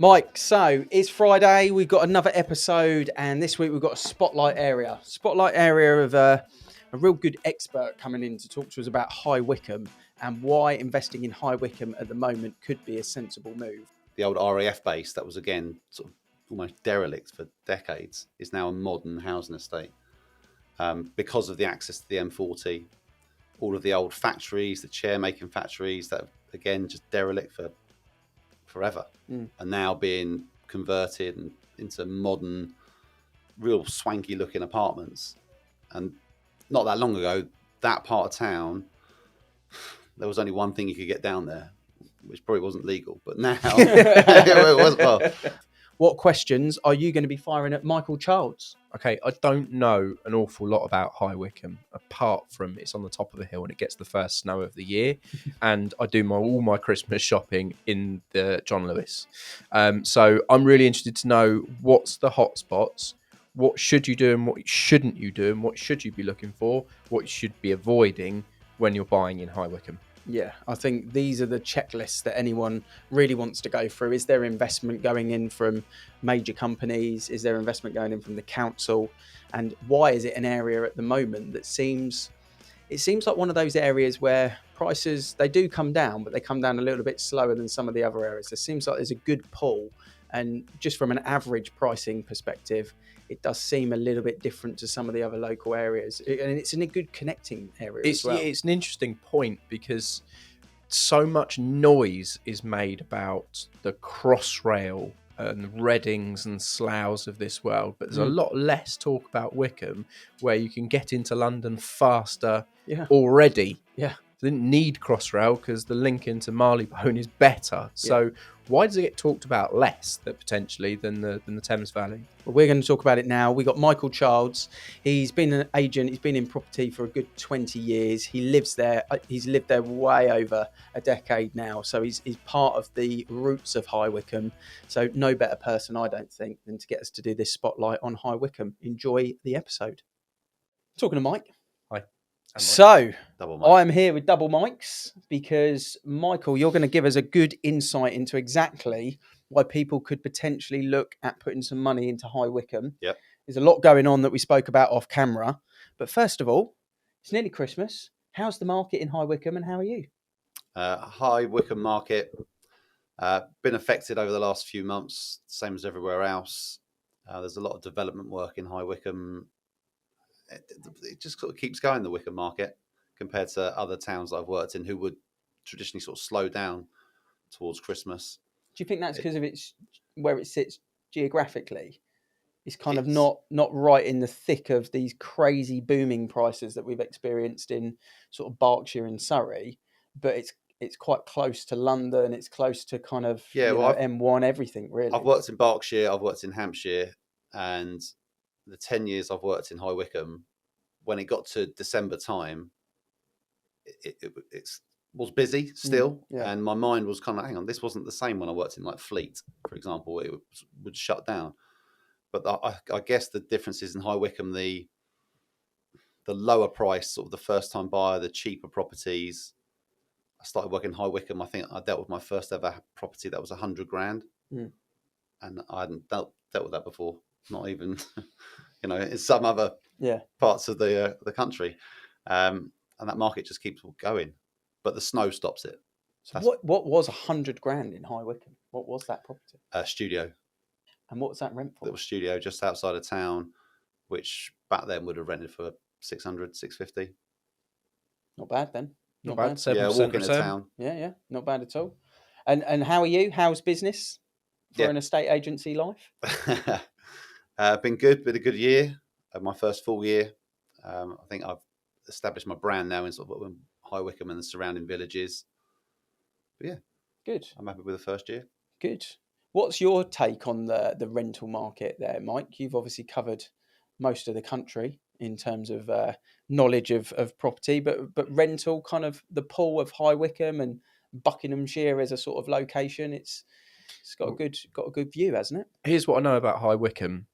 Mike, so it's Friday. We've got another episode, and this week we've got a spotlight area of a real good expert coming in to talk to us about High Wycombe and why investing in High Wycombe at the moment could be a sensible move. The old RAF base that was again sort of almost derelict for decades is now a modern housing estate because of the access to the M40. All of the old factories, the chair making factories that have, again, just derelict for forever, are now being converted into modern, real swanky looking apartments. And not that long ago, that part of town, there was only one thing you could get down there, which probably wasn't legal, but now it was. Well, what questions are you going to be firing at Michael Childs? Okay, I don't know an awful lot about High Wycombe, apart from it's on the top of a hill and it gets the first snow of the year, and I do all my Christmas shopping in the John Lewis. So I'm really interested to know what's the hotspots, what should you do and what shouldn't you do, and what should you be looking for, what you should be avoiding when you're buying in High Wycombe. Yeah, I think these are the checklists that anyone really wants to go through. Is there investment going in from major companies? Is there investment going in from the council? And why is it an area at the moment that seems like one of those areas where prices, they do come down, but they come down a little bit slower than some of the other areas. It seems like there's a good pull. And just from an average pricing perspective, it does seem a little bit different to some of the other local areas. And it's in a good connecting area as well. It's an interesting point because so much noise is made about the Crossrail and Readings and Sloughs of this world, but there's a lot less talk about Wycombe, where you can get into London faster already. Yeah. They didn't need Crossrail because the link into Marylebone is better. So why does it get talked about less potentially than the Thames Valley? Well, we're going to talk about it now. We got Michael Childs. He's been an agent. He's been in property for a good 20 years. He lives there. He's lived there way over a decade now. So he's part of the roots of High Wycombe. So no better person, I don't think, than to get us to do this spotlight on High Wycombe. Enjoy the episode. Talking to Mike. Hi. So, double mic. I'm here with double mics because, Michael, you're going to give us a good insight into exactly why people could potentially look at putting some money into High Wycombe. Yep. There's a lot going on that we spoke about off camera. But first of all, it's nearly Christmas. How's the market in High Wycombe and how are you? High Wycombe market, been affected over the last few months, same as everywhere else. There's a lot of development work in High Wycombe. It just sort of keeps going, the Wycombe market, compared to other towns that I've worked in who would traditionally sort of slow down towards Christmas. Do you think that's because of its where it sits geographically? It's kind of not right in the thick of these crazy booming prices that we've experienced in sort of Berkshire and Surrey, but it's quite close to London. It's close to kind of M1, everything really. I've worked in Berkshire, I've worked in Hampshire, and the 10 years I've worked in High Wycombe, when it got to December time, it was busy still. And my mind was kind of, hang on, this wasn't the same when I worked in like Fleet, for example. It would shut down. But I guess the difference is in High Wycombe, the lower price, sort of the first time buyer, the cheaper properties. I started working in High Wycombe. I think I dealt with my first ever property that was 100 grand. And I hadn't dealt with that before. Not even, in some other parts of the country, and that market just keeps going, but the snow stops it. So what was 100 grand in High Wycombe? What was that property? Studio. And what was that rent for? It was studio just outside of town, which back then would have rented for 600, 650. Not bad then. Not bad. 7% yeah, walking into return. town. Yeah, not bad at all. And how are you? How's business for an estate agency life? Been good, been a good year. My first full year. I think I've established my brand now in sort of High Wycombe and the surrounding villages. But yeah, good. I'm happy with the first year. Good. What's your take on the rental market there, Mike? You've obviously covered most of the country in terms of knowledge of property, but rental, kind of the pull of High Wycombe and Buckinghamshire as a sort of location. It's got a good view, hasn't it? Here's what I know about High Wycombe.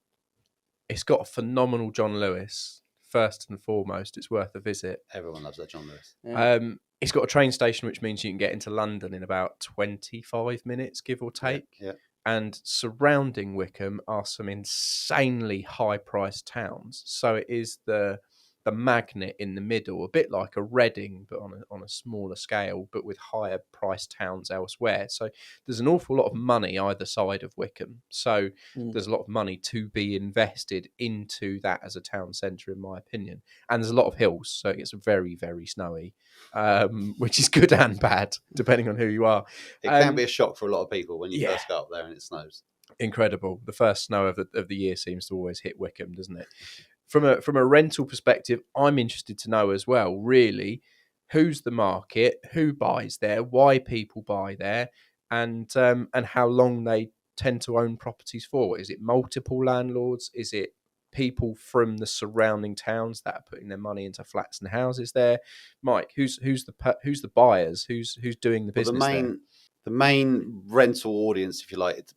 It's got a phenomenal John Lewis. First and foremost, it's worth a visit. Everyone loves that John Lewis. Yeah. It's got a train station, which means you can get into London in about 25 minutes, give or take. Yeah. and surrounding Wycombe are some insanely high-priced towns. So it is the magnet in the middle, a bit like a Reading, but on a smaller scale, but with higher priced towns elsewhere. So there's an awful lot of money either side of Wycombe. So there's a lot of money to be invested into that as a town centre, in my opinion. And there's a lot of hills, so it gets very, very snowy, which is good and bad, depending on who you are. It can be a shock for a lot of people when you Yeah. first go up there and it snows. Incredible. The first snow of the year seems to always hit Wycombe, doesn't it? From a rental perspective, I'm interested to know as well, really, who's the market, who buys there, why people buy there, and how long they tend to own properties for. Is it multiple landlords? Is it people from the surrounding towns that are putting their money into flats and houses there? Mike, who's the buyers? Who's doing the business there? The main rental audience, if you like,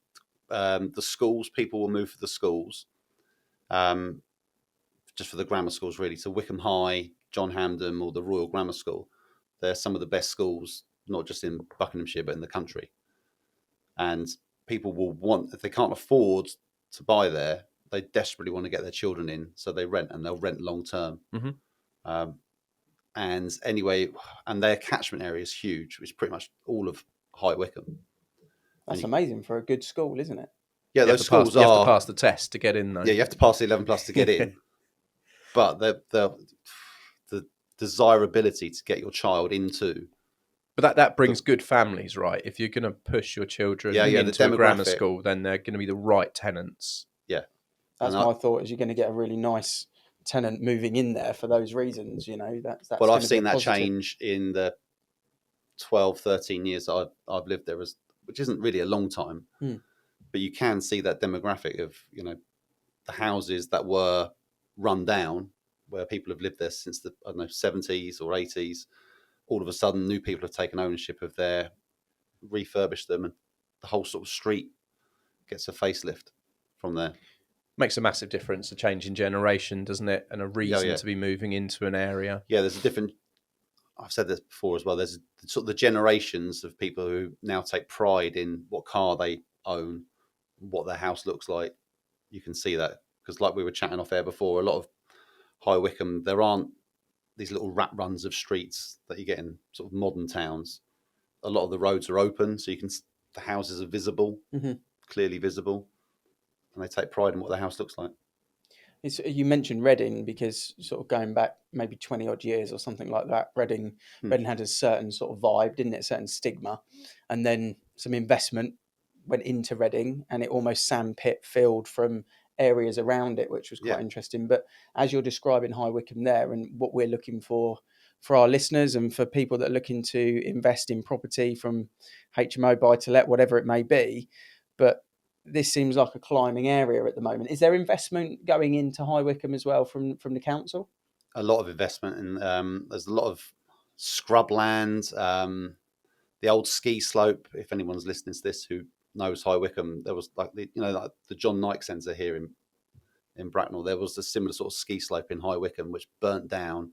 the schools. People will move for the schools. Just for the grammar schools, really. So Wycombe High, John Hampden, or the Royal Grammar School. They're some of the best schools, not just in Buckinghamshire, but in the country. And people will want, if they can't afford to buy there, they desperately want to get their children in. So they rent, and they'll rent long term. Mm-hmm. And anyway, and their catchment area is huge, which is pretty much all of High Wycombe. That's amazing for a good school, isn't it? Yeah, those schools are... You have to pass the test to get in, though. Yeah, you have to pass the 11 plus to get in. But the desirability to get your child into... But that brings good families, right? If you're going to push your children into a grammar school, then they're going to be the right tenants. Yeah. That's my thought, is you're going to get a really nice tenant moving in there for those reasons, you know. That's well, I've seen that change in the 12, 13 years that I've lived there, which isn't really a long time. But you can see that demographic of, you know, the houses that were run down, where people have lived there since the, I don't know, 70s or 80s. All of a sudden, new people have taken ownership of there, refurbished them, and the whole sort of street gets a facelift from there. Makes a massive difference, a change in generation, doesn't it? And a reason to be moving into an area. Yeah, there's a different... I've said this before as well. There's sort of the generations of people who now take pride in what car they own, what their house looks like. You can see that, because like we were chatting off air before, a lot of High Wycombe, there aren't these little rat runs of streets that you get in sort of modern towns. A lot of the roads are open, so the houses are visible, clearly visible, and they take pride in what their house looks like. You mentioned Reading, because sort of going back maybe 20 odd years or something like that, Reading had a certain sort of vibe, didn't it? A certain stigma, and then some investment went into Reading, and it almost sandpit filled from areas around it, which was quite interesting. But as you're describing High Wycombe there, and what we're looking for our listeners and for people that are looking to invest in property, from HMO, buy to let, whatever it may be, but this seems like a climbing area at the moment. Is there investment going into High Wycombe as well from the council? A lot of investment, and there's a lot of scrubland. The old ski slope, if anyone's listening to this who knows High Wycombe, there was like the John Knight Centre here in Bracknell. There was a similar sort of ski slope in High Wycombe which burnt down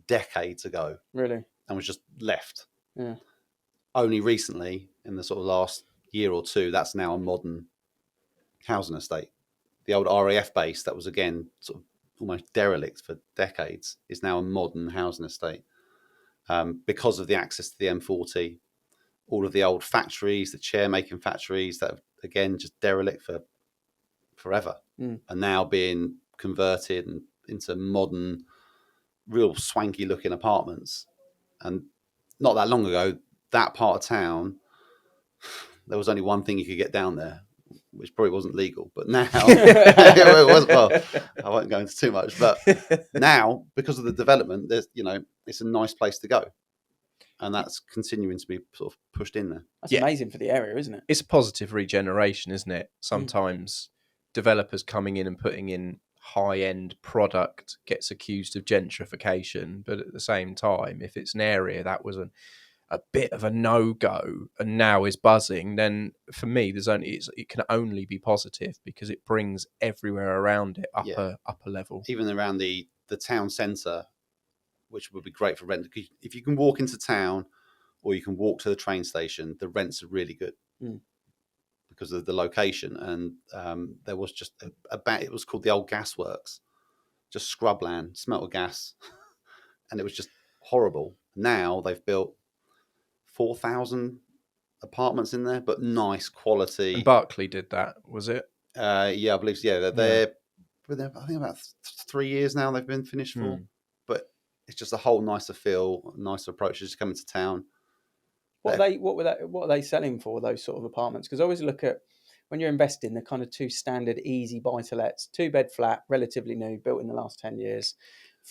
decades ago. Really? And was just left. Yeah. Only recently, in the sort of last year or two, that's now a modern housing estate. The old RAF base that was, again, sort of almost derelict for decades, is now a modern housing estate, because of the access to the M40. All of the old factories, the chair making factories that have, again, just derelict for forever, are now being converted into modern, real swanky looking apartments. And not that long ago, that part of town, there was only one thing you could get down there, which probably wasn't legal. But now, it was, well, I won't go into too much. But now, because of the development, there's, it's a nice place to go. And that's continuing to be sort of pushed in there. That's amazing for the area, isn't it? It's a positive regeneration, isn't it? Sometimes developers coming in and putting in high-end product gets accused of gentrification. But at the same time, if it's an area that was a bit of a no-go and now is buzzing, then for me, it can only be positive, because it brings everywhere around it upper level. Even around the town centre, which would be great for rent. If you can walk into town or you can walk to the train station, the rents are really good. because of the location, and there was just it was called the old gasworks, just scrubland, smelt of gas, and it was just horrible. Now they've built 4,000 apartments in there, but nice quality. And Berkeley did that, was it? Yeah, I believe so. Yeah, they're I think about 3 years now they've been finished for, but it's just a whole nicer feel, nicer approach to just coming to town. What are they selling for, those sort of apartments? Because I always look at, when you're investing, the kind of two standard easy buy-to-lets, 2-bed flat, relatively new, built in the last 10 years,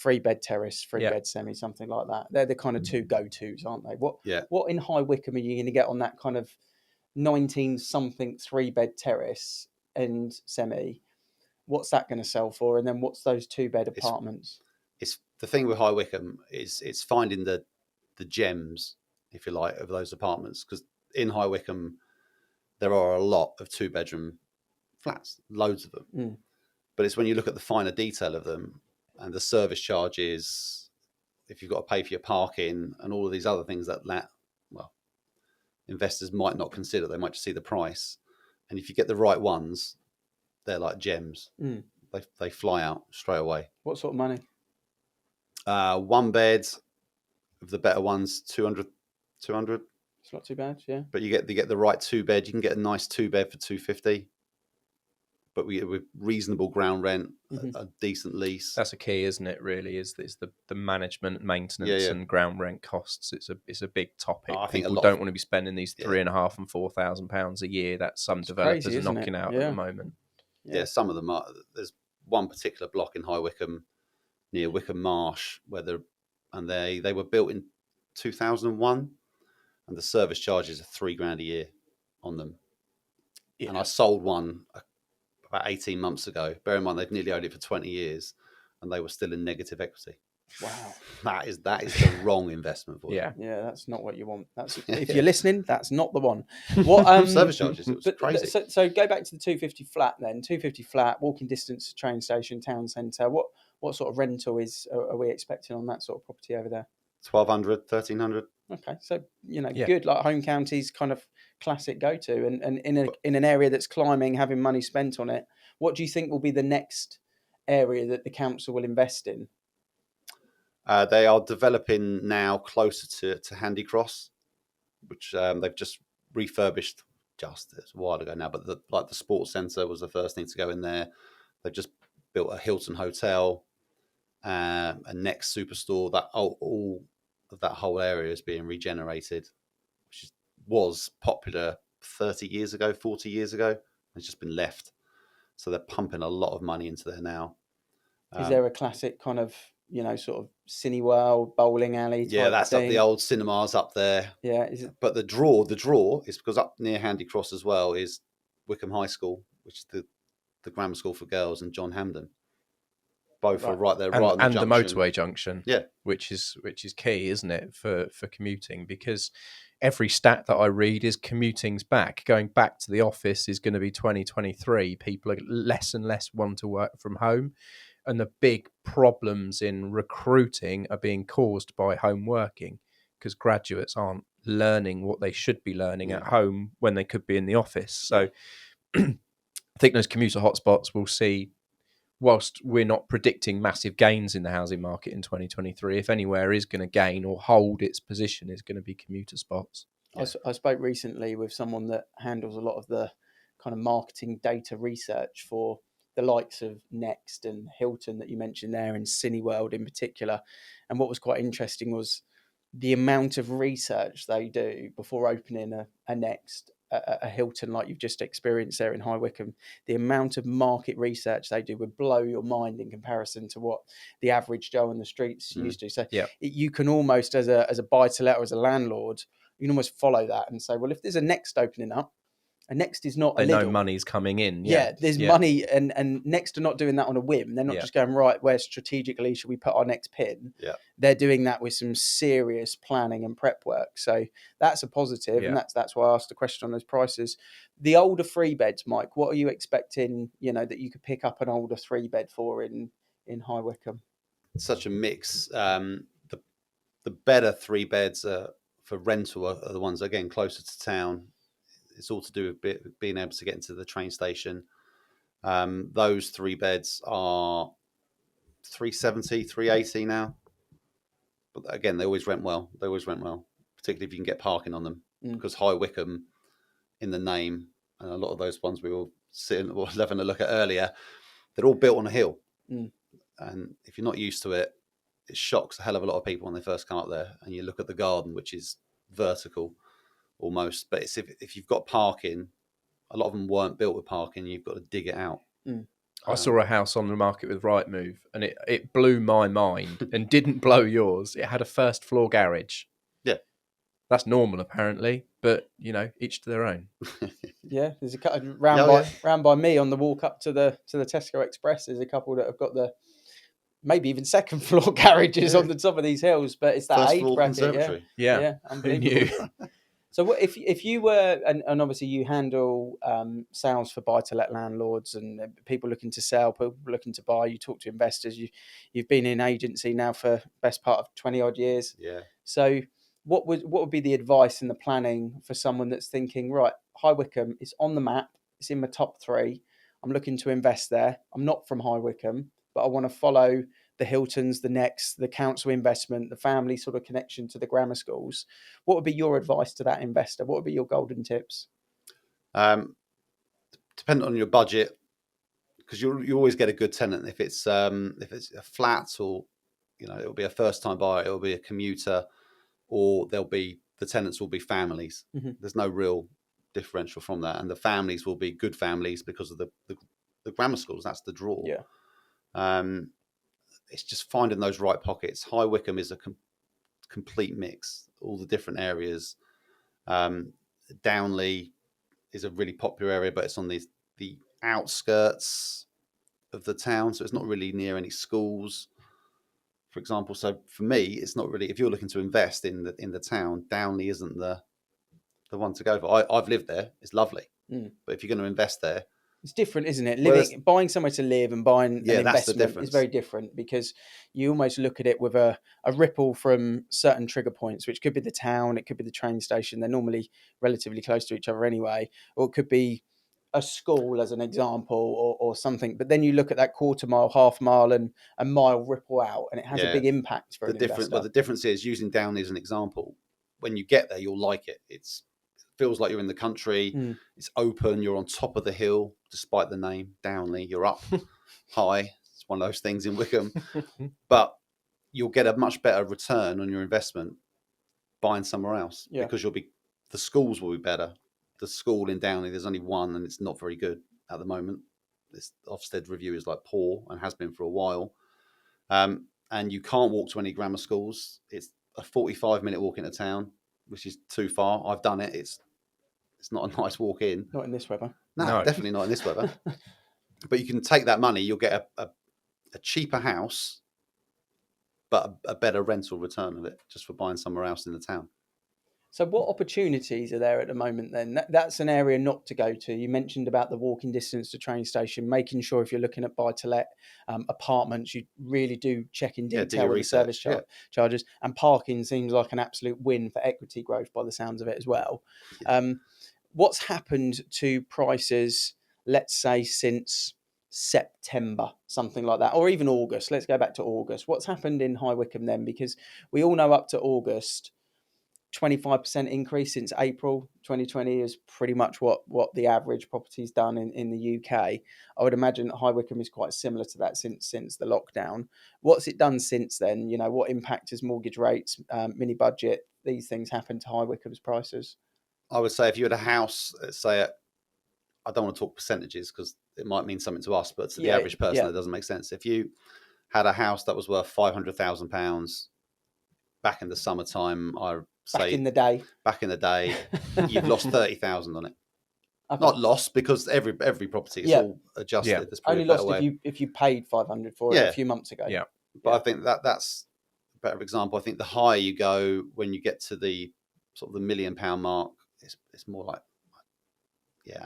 3-bed terrace, 3-bed semi, something like that. They're the kind of two go-tos, aren't they? What in High Wycombe are you going to get on that kind of 19-something 3-bed terrace and semi? What's that going to sell for? And then what's those 2-bed apartments? It's the thing with High Wycombe is it's finding the gems, if you like, of those apartments, because in High Wycombe there are a lot of 2-bedroom flats, loads of them. But it's when you look at the finer detail of them and the service charges, if you've got to pay for your parking and all of these other things that investors might not consider. They might just see the price, and if you get the right ones, they're like gems. They fly out straight away. What sort of money? 1 bed of the better ones, 200. It's not too bad, yeah. But you get the right 2-bed. You can get a nice 2-bed for 250. But with reasonable ground rent, a decent lease. That's a key, isn't it? Really, is the management, maintenance, and ground rent costs. It's a big topic. I think people don't want to be spending these £3,500 and £4,000 a year that some developers are knocking out at the moment. Yeah, some of them are. There's one particular block in High Wycombe near Wycombe Marsh where they were built in 2001, and the service charges are £3,000 a year on them. Yeah. And I sold one about 18 months ago. Bear in mind, they've nearly owned it for 20 years, and they were still in negative equity. Wow, that is the wrong investment for you. Yeah, that's not what you want. That's if you're listening, that's not the one. What service charges? It was crazy. So go back to the 250 flat then. 250 flat, walking distance to train station, town centre. What sort of rental are we expecting on that sort of property over there? 1,200, 1,300. Okay, so good, like home counties, kind of classic go-to, and in an area that's climbing, having money spent on it. What do you think will be the next area that the council will invest in? They are developing now closer to Handy Cross, which they've just refurbished just a while ago now. But the sports centre was the first thing to go in there. They've just built a Hilton hotel, a Next superstore. That all of that whole area is being regenerated, which was popular 30 years ago, 40 years ago. It's just been left. So they're pumping a lot of money into there now. Is there a classic kind of, sort of Cineworld, bowling alley type that's thing? Up the old cinemas up there. Yeah. Is it? But the draw is because up near Handy Cross as well is Wycombe High School, which is the grammar school for girls, and John Hampden. Both are right there, right on the junction. And the motorway junction, yeah, which is key, isn't it, for commuting? Because every stat that I read is commuting's back. Going back to the office is going to be 2023. People are less and less want to work from home, and the big problems in recruiting are being caused by home working, because graduates aren't learning what they should be learning at home when they could be in the office. So I think those commuter hotspots will see. Whilst we're not predicting massive gains in the housing market in 2023, if anywhere is going to gain or hold its position, is going to be commuter spots. Yeah. I spoke recently with someone that handles a lot of the kind of marketing data research for the likes of Next and Hilton that you mentioned there, and Cineworld in particular. And what was quite interesting was the amount of research they do before opening a Next, a Hilton like you've just experienced there in High Wycombe. The amount of market research they do would blow your mind in comparison to what the average Joe on the streets used to. So you can almost, as a buy-to-let or as a landlord, you can almost follow that and say, well, if there's a Next opening up, a Next is not a Lidl. They know money's coming in. There's money, and Next are not doing that on a whim. They're not just going, right, where strategically should we put our next pin? They're doing that with some serious planning and prep work. So that's a positive, and that's why I asked the question on those prices. The older 3-beds, Mike, what are you expecting, that you could pick up an older 3-bed for in High Wycombe? Such a mix. The better 3-beds for rental are the ones, again, closer to town. it's all to do with being able to get into the train station. Those 3 beds are 370, 380 now. But again, they always rent well. Particularly if you can get parking on them. Because High Wycombe, in the name, and a lot of those ones we were having a look at earlier, they're all built on a hill. And if you're not used to it, it shocks a hell of a lot of people when they first come up there. And you look at the garden, which is vertical almost. But it's if you've got parking, a lot of them weren't built with parking. You've got to dig it out. I saw a house on the market with Rightmove, and it blew my mind and didn't blow yours. It had a first floor garage. Yeah. That's normal, apparently, but, each to their own. Yeah, there's a couple round by me on the walk up to the Tesco Express. There's a couple that have got the maybe even second floor garages on the top of these hills, but it's that First age floor bracket. conservatory. Yeah. Unbelievable. So what if you were, and obviously you handle sales for buy-to-let landlords and people looking to sell, people looking to buy, you talk to investors, you've been in agency now for best part of 20 odd years. Yeah. So what would be the advice and the planning for someone that's thinking, right, High Wycombe is on the map, it's in my top 3, I'm looking to invest there, I'm not from High Wycombe, but I want to follow the Hiltons, the Necks, the council investment, the family sort of connection to the grammar schools. What would be your advice to that investor? What would be your golden tips? Depending on your budget, because you always get a good tenant if it's a flat, or it'll be a first time buyer, it'll be a commuter, or the tenants will be families. There's no real differential from that, and the families will be good families because of the grammar schools. That's the draw. It's just finding those right pockets. High Wycombe is a complete mix, all the different areas. Downley is a really popular area, but it's on the outskirts of the town, so it's not really near any schools, for example. So for me, it's not really, if you're looking to invest in the town, Downley isn't the one to go for. I've lived there, it's lovely, but if you're going to invest there, it's different, isn't it? Buying somewhere to live and buying an investment is very different, because you almost look at it with a ripple from certain trigger points, which could be the town, it could be the train station. They're normally relatively close to each other anyway, or it could be a school as an example, or something. But then you look at that quarter mile, half mile, and a mile ripple out, and it has a big impact for an investor. But the difference is, using Downley as an example, when you get there, you'll like it. It feels like you're in the country. It's open. You're on top of the hill, despite the name Downley. You're up high. It's one of those things in Wycombe. But you'll get a much better return on your investment buying somewhere else, because the schools will be better. The school in Downley, there's only one, and it's not very good at the moment. This Ofsted review is poor, and has been for a while. And you can't walk to any grammar schools. It's a 45-minute walk into town, which is too far. I've done it. It's not a nice walk in. Not in this weather. No, definitely not in this weather. But you can take that money. You'll get a cheaper house, but a better rental return of it, just for buying somewhere else in the town. So what opportunities are there at the moment then? That's an area not to go to. You mentioned about the walking distance to train station, making sure if you're looking at buy-to-let apartments, you really do check in detail with the service charges. And parking seems like an absolute win for equity growth by the sounds of it as well. What's happened to prices, let's say, since September, something like that, or even August? Let's go back to August. What's happened in High Wycombe then? Because we all know up to August, 25% increase since April 2020 is pretty much what the average property's done in the UK. I would imagine that High Wycombe is quite similar to that since the lockdown. What's it done since then? What impact has mortgage rates, mini budget, these things happen to High Wycombe's prices? I would say if you had a house, say, I don't want to talk percentages because it might mean something to us, but to the average person, it doesn't make sense. If you had a house that was worth £500,000 back in the summertime, back in the day, you've lost 30,000 on it. Okay. Not lost, because every property is all adjusted. Yeah. Only lost if you paid 500 for it a few months ago. Yeah, but I think that's a better example. I think the higher you go, when you get to the sort of the £1 million mark, it's more like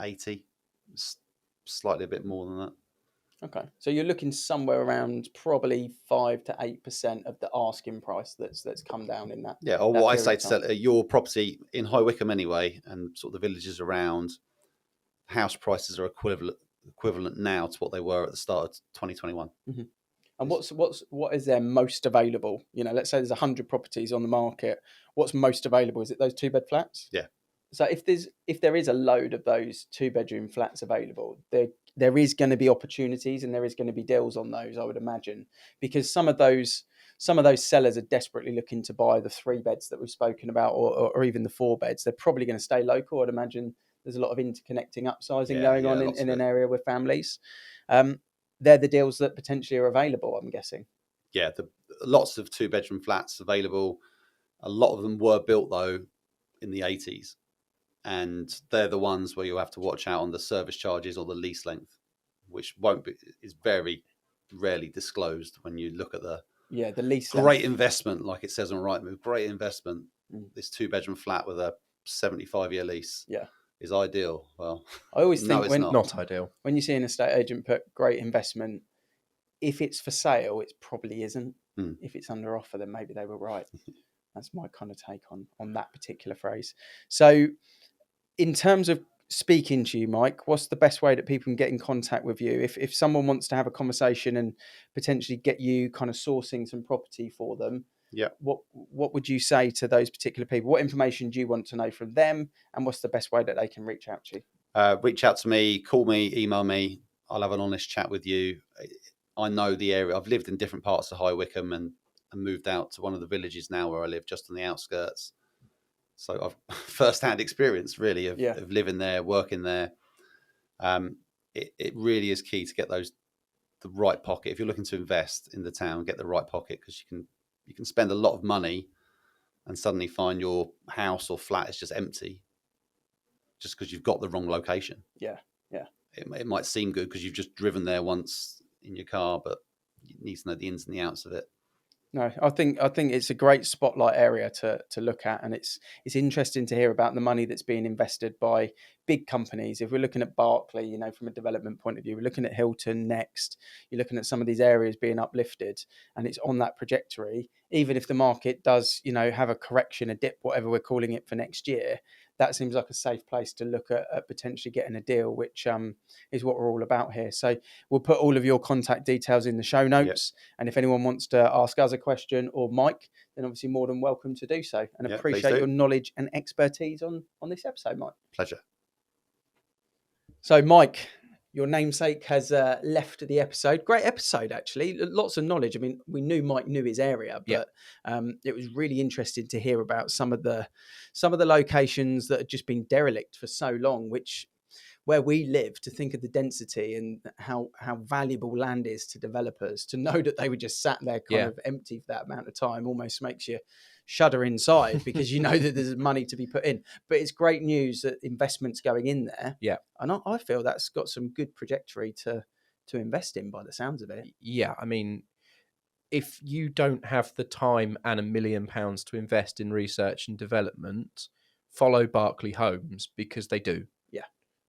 80, it's slightly a bit more than that. Okay, so you're looking somewhere around probably 5 to 8% of the asking price that's come down in that. Yeah, or that what I period say of to time. sell your property in High Wycombe anyway, and sort of the villages around, house prices are equivalent now to what they were at the start of 2021. Mm-hmm. And what is there most available? You know, let's say there's 100 properties on the market. What's most available? Is it those 2-bed flats? Yeah. So if there is a load of those 2-bedroom flats available, there is going to be opportunities and there is going to be deals on those, I would imagine, because some of those sellers are desperately looking to buy the 3 beds that we've spoken about, or even the 4 beds. They're probably going to stay local. I'd imagine there's a lot of interconnecting upsizing going on lots in of an it. area with families. They're the deals that potentially are available, I'm guessing. Yeah, lots of 2-bedroom flats available. A lot of them were built though in the 80s, and they're the ones where you'll have to watch out on the service charges or the lease length, which is very rarely disclosed when you look at the lease great length. investment, like it says on Rightmove. Great investment. This 2-bedroom flat with a 75-year lease. Yeah. Is ideal. Well, I always no, think it's Not ideal. when you see an estate agent put great investment, if it's for sale, it probably isn't. If it's under offer, then maybe they were right. That's my kind of take on that particular phrase. So, in terms of speaking to you, Mike, what's the best way that people can get in contact with you? If someone wants to have a conversation and potentially get you kind of sourcing some property for them, yeah. What would you say to those particular people? What information do you want to know from them, and what's the best way that they can reach out to you? Reach out to me, call me, email me. I'll have an honest chat with you. I know the area. I've lived in different parts of High Wycombe and moved out to one of the villages now where I live, just on the outskirts. So I've first-hand experience really of living there, working there. It really is key to get the right pocket. If you're looking to invest in the town, get the right pocket, because you can spend a lot of money and suddenly find your house or flat is just empty, just because you've got the wrong location. Yeah. It might seem good because you've just driven there once in your car, but you need to know the ins and the outs of it. No, I think it's a great spotlight area to look at, and it's interesting to hear about the money that's being invested by big companies. If we're looking at Berkeley, you know, from a development point of view, we're looking at Hilton next. You're looking at some of these areas being uplifted, and it's on that trajectory. Even if the market does, you know, have a correction, a dip, whatever we're calling it for next year, that seems like a safe place to look at potentially getting a deal, which is what we're all about here. So we'll put all of your contact details in the show notes. Yep. And if anyone wants to ask us a question or Mike, then obviously more than welcome to do so. And appreciate your knowledge and expertise on this episode, Mike. Pleasure. So, Mike, your namesake has left the episode. Great episode, actually. Lots of knowledge. I mean, we knew Mike knew his area, but it was really interesting to hear about some of the locations that had just been derelict for so long, where we live, to think of the density and how valuable land is to developers, to know that they were just sat there kind of empty for that amount of time almost makes you shudder inside, because you know that there's money to be put in. But it's great news that investment's going in there. Yeah. And I feel that's got some good trajectory to invest in by the sounds of it. Yeah. I mean, if you don't have the time and £1 million to invest in research and development, follow Berkeley Homes, because they do.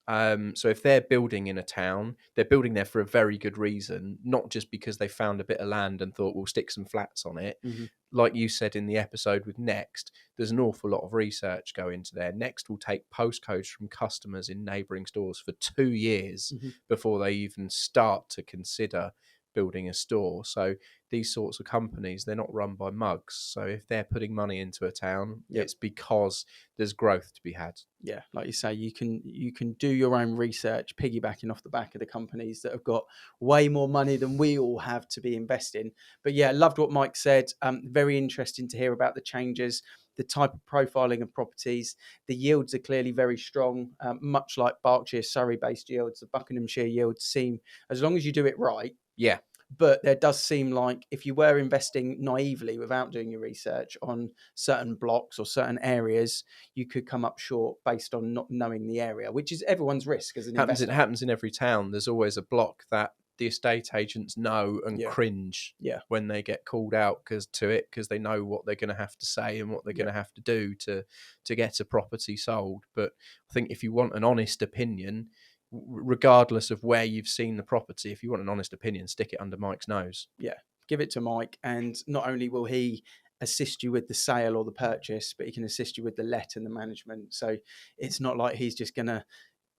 So if they're building in a town, they're building there for a very good reason, not just because they found a bit of land and thought we'll stick some flats on it. Mm-hmm. Like you said in the episode with Next, there's an awful lot of research go into there. Next will take postcodes from customers in neighbouring stores for 2 years before they even start to consider building a store. So these sorts of companies, they're not run by mugs. So if they're putting money into a town, it's because there's growth to be had. Yeah, like you say, you can do your own research, piggybacking off the back of the companies that have got way more money than we all have to be investing. But yeah, loved what Mike said. Very interesting to hear about the changes, the type of profiling of properties. The yields are clearly very strong, much like Berkshire, Surrey-based yields. The Buckinghamshire yields seem, as long as you do it right. Yeah. But there does seem like if you were investing naively without doing your research on certain blocks or certain areas, you could come up short based on not knowing the area, which is everyone's risk as an investor. It happens in every town. There's always a block that the estate agents know and cringe when they get called out because they know what they're going to have to say and what they're going to have to do to get a property sold. But I think if you want an honest opinion, regardless of where you've seen the property, if you want an honest opinion, stick it under Mike's nose. Yeah, give it to Mike, and not only will he assist you with the sale or the purchase, but he can assist you with the let and the management. So it's not like he's just going to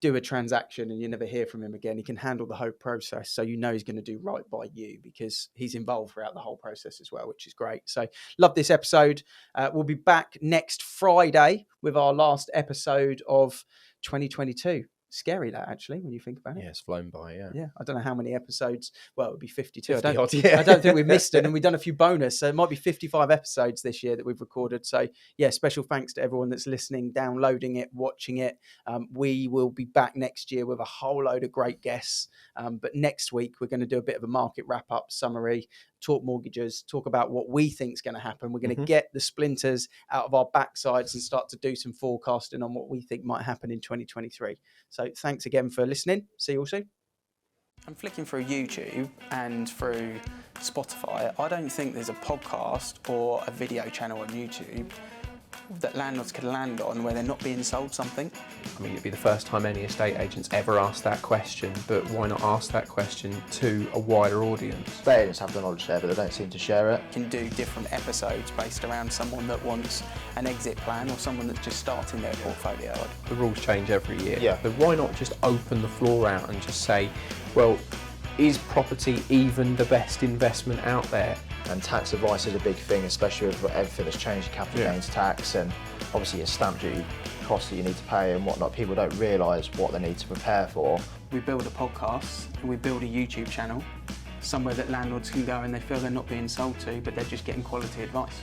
do a transaction and you never hear from him again. He can handle the whole process, so you know he's going to do right by you because he's involved throughout the whole process as well, which is great. So love this episode. We'll be back next Friday with our last episode of 2022. Scary, that, actually, when you think about it. Yeah, it's flown by. Yeah, I don't know how many episodes. Well, it would be 52. 50 I odd, yeah. don't think we've missed it, and we've done a few bonus. So it might be 55 episodes this year that we've recorded. So yeah, special thanks to everyone that's listening, downloading it, watching it. We will be back next year with a whole load of great guests. But next week, we're going to do a bit of a market wrap-up summary, talk mortgages, talk about what we think is going to happen. We're going to get the splinters out of our backsides and start to do some forecasting on what we think might happen in 2023. So thanks again for listening. See you all soon. I'm flicking through YouTube and through Spotify. I don't think there's a podcast or a video channel on YouTube that landlords could land on where they're not being sold something. I mean, it'd be the first time any estate agents ever asked that question, but why not ask that question to a wider audience? Estate agents have the knowledge there, but they don't seem to share it. You can do different episodes based around someone that wants an exit plan or someone that's just starting their portfolio. The rules change every year. Yeah. But why not just open the floor out and just say, well, is property even the best investment out there? And tax advice is a big thing, especially with everything that's changed, capital gains tax, and obviously your stamp duty costs that you need to pay and whatnot. People don't realise what they need to prepare for. We build a podcast and we build a YouTube channel, somewhere that landlords can go and they feel they're not being sold to, but they're just getting quality advice.